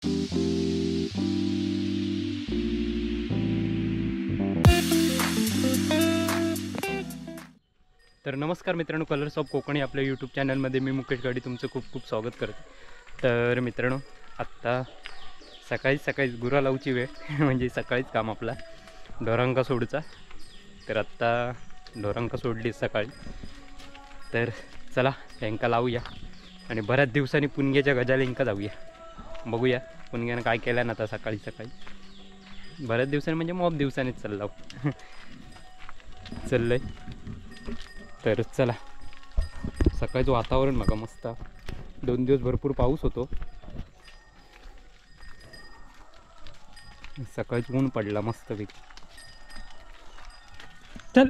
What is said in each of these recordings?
तर नमस्कार मित्रांनो, कलर्स ऑफ कोकणी आपल्या यूट्यूब चॅनलमध्ये मी मुकेश गाडी तुमचं खूप खूप स्वागत करतो. तर मित्रांनो, आत्ता सकाळी गुरा लावची वेळ म्हणजे सकाळीच काम आपला ढोरांका सोडचा. तर आत्ता ढोरांका सोडली सकाळी. तर चला यांका लावूया आणि बऱ्याच दिवसांनी पुणग्याच्या गजाला इंका जाऊया, बघूया पुणग्यानं काय केलं ना आता सकाळी. बऱ्याच दिवसांनी म्हणजे मॉब दिवसांनीच चाललंय. तर चला, सकाळचं वातावरण बघा मस्त. 2 दिवस भरपूर पाऊस होतो, सकाळीच ऊन पडला मस्तपैकी. चल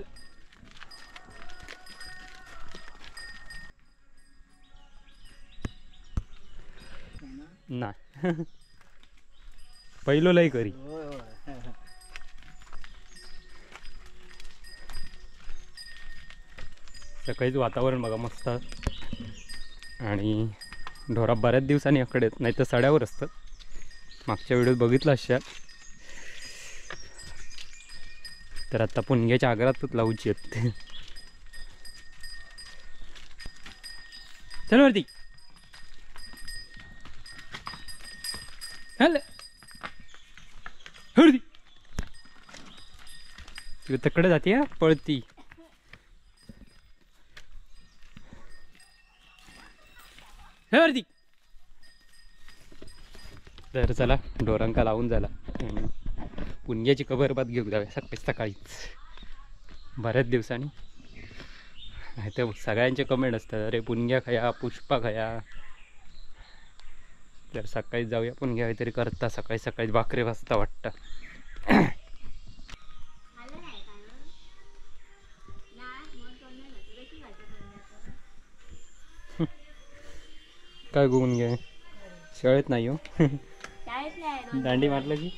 ना पहिलो लय करी. सकाळीच वातावरण बघा मस्त आणि ढोरा बऱ्याच दिवसांनी आकडे नाही तर सड्यावर असतात. मागच्या व्हिडिओत बघितलं अशा. तर आता पुणग्याच्या आग्रातच लावूची आहेत. चल वरती, हल वरती. तू तकडे जाते पळती. वरती. तर चला ढोरांका लावून झाला. पुणग्याची कबरबाद घेऊन जाऊया सकाळीच बऱ्याच दिवसांनी. नाही तर सगळ्यांचे कमेंट असतात, अरे पुणग्या खाया, पुष्पा खाया. तर सकाळी जाऊया पुणग्या काहीतरी करता. सकाळी भाकरी वाजता वाटतं. काय गुण घे शाळेत नाही हो. दांडी मारलं की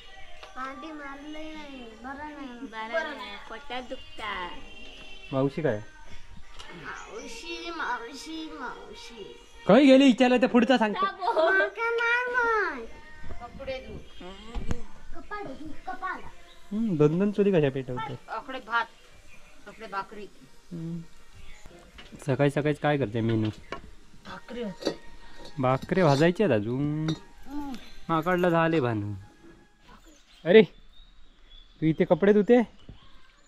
मावशी काय काय गेली विचारलं तर पुढचा सांगतो. दोन चुली कशा पेटवते. भाकरी सकाळी काय करते मेनू. भाकरी भाजायची आहेत अजून. माकडला झाले भानू. अरे तू इथे कपडे धुते.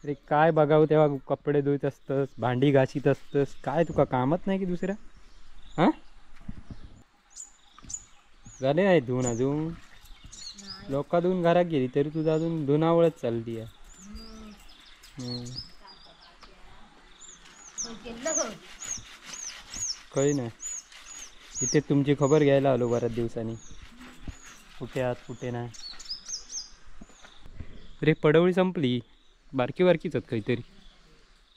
अरे काय बघावं तेव्हा कपडे धुत असतस, भांडी घासीत असतस. काय तुका कामच नाही की दुसऱ्या. हां झाले नाही धुवून अजून. लोका धुवून घरात गेली तरी तुझा अजून धुनावळच चालली आहे. काही नाही, इथे तुमची खबर घ्यायला आलो बऱ्याच दिवसांनी. कुठे आहात कुठे नाही. अरे पडवळी संपली. बारकीच आहेत काहीतरी.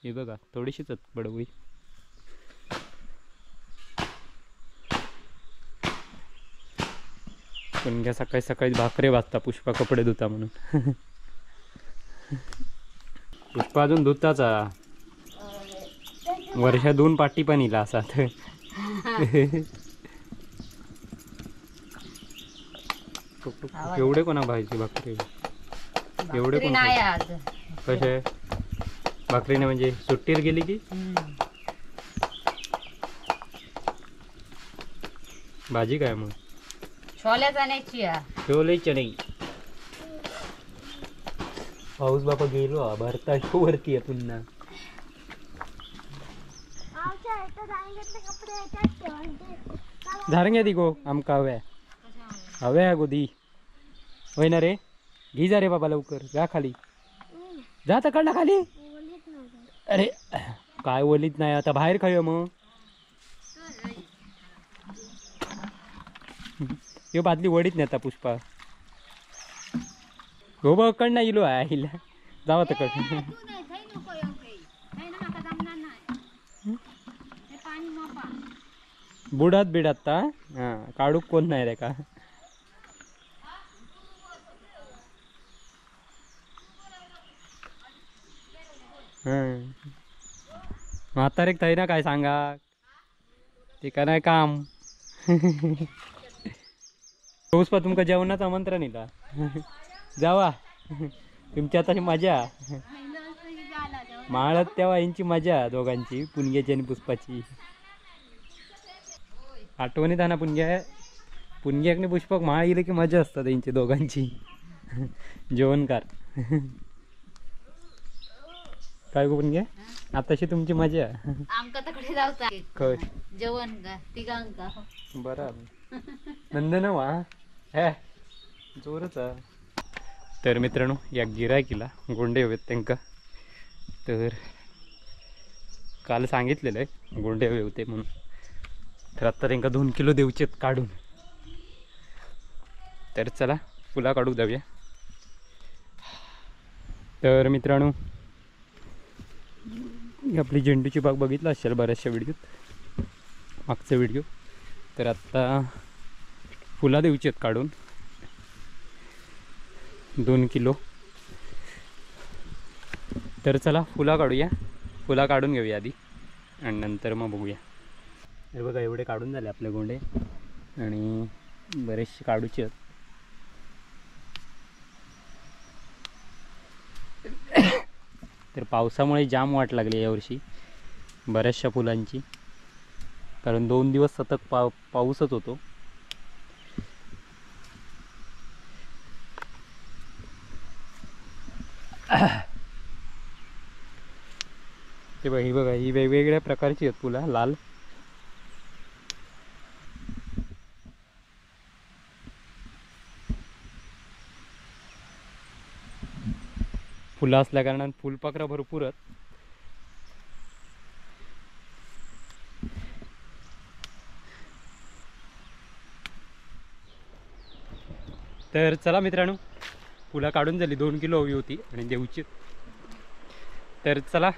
हे बघा थोडीशीच आहेत पडवळी. पण घ्या सकाळी भाकरे वाजता पुष्पा कपडे धुता म्हणून. पुष्पा अजून धुताचा वर्षा 2 पाटी पण इला असा. एवढे कोणा भाजी भाकरी एवढे कोण कसे भाकरीने म्हणजे सुट्टीवर गेली की भाजी काय मग छोल्या जाण्याची ठेवलंच नाही. पाऊस बापा गेलो भरता वरती आहे पुन्हा. झारंग दी गो आमका हव्या गोदी होय ना रे. घी जा रे बाबा लवकर. जा खाली जा तकडला खाली. अरे काय ओलीत नाही आता बाहेर खाय मग. यो बादली वडीत नाही आता पुष्पा. हो बघ कड नाही इलो आईला जावा तकड. बुडात बिडात हा काढूक कोण नाही रे का. म्हातारेक थंय ना काय सांगा ते का नाही काम. पुष्पा तुमका जेवणाचं आमंत्रण इला जावा तुमची आता मजा माळत तेव्हा यांची मजा दोघांची पुणग्याची आणि पुष्पाची आठवणीत ना पुणग्याक आणि पुष्पक माळ गेले की मजा असतात यांची दोघांची जेवणकार काय गो पुणग्या आताशी तुमची मजा आमका तकडे जाऊचा खय जेवण का तिघांका बरं नंदन वा हे जोरच तर मित्रांनो या गिरायकीला गोंडे हवेत त्यांका तर काल सांगितलेलं आहे गोंडे हवे होते म्हणून तर आत्ता त्यांका 2 किलो देऊचेत काढून तर चला फुला काढू जाऊया तर मित्रांनो आपली झेंडूची बाग बघितला असेल बऱ्याचशा व्हिडिओत मागचा व्हिडिओ तर आत्ता फुला देऊची आहेत काढून 2 किलो तर चला फुला काढूया फुला काढून घेऊया आधी आणि नंतर मग बघूया हे बघा एवढे काढून झाले आपले गोंडे आणि बरेचसे काढूचे आहेत तर पावसामुळे जाम वाट लागली यावर्षी बऱ्याचशा फुलांची कारण 2 दिवस सतत पाऊसच होतो ते बघा ही बघा ही वेगवेगळ्या प्रकारची आहेत फुलं लाल फुलं असल्या कारणाने फुलपाखरं भरपूर आहेत तर चला मित्रांनो फुलं काढून झाली 2 किलो हवी होती आणि देऊची तर चला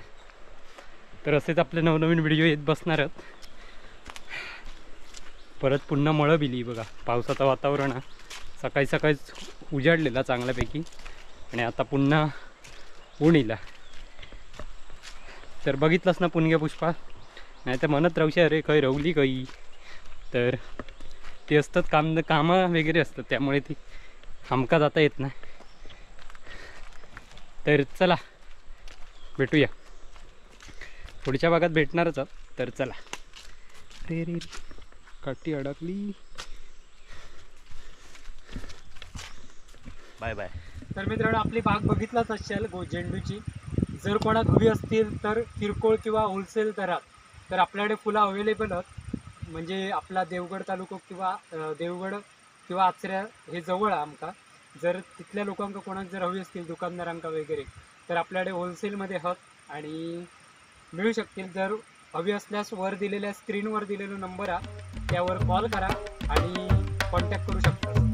तर असेच आपले नवनवीन व्हिडिओ येत बसणार आहेत परत पुन्हा मळं बिली बघा पावसाचं वातावरण सकाळी सकाळीच उजाडलेला चांगल्यापैकी आणि आता पुन्हा ऊन येला तर बघितलंच ना पुणग्या पुष्पा नाही तर म्हणत राहूशी अरे काही रवली काही तर ते असतात कामं वगैरे असतात त्यामुळे ती हमका जाता येत नाही तर चला भेटूया पुढच्या भागात भेटणारच आहोत तर चला रे रे काठी अडकली बाय बाय तर मित्रांनो आपली बाग बघितलाच असेल झेंडूची जर कोणाक हवी असतील तर किरकोळ किंवा होलसेल दरात तर आपल्याकडे फुलं अवेलेबल आहेत म्हणजे आपला देवगड तालुका किंवा देवगड किंवा आचऱ्या हे जवळ आहे आमका जर तिथल्या लोकांका कोणाक जर हवी असतील दुकानदारांका वगैरे तर आपल्याकडे होलसेलमध्ये आहेत आणि मिळू शकतील जर हवी असल्यास वर दिलेल्या स्क्रीनवर दिलेला नंबर आहे त्यावर कॉल करा आणि कॉन्टॅक्ट करू शकता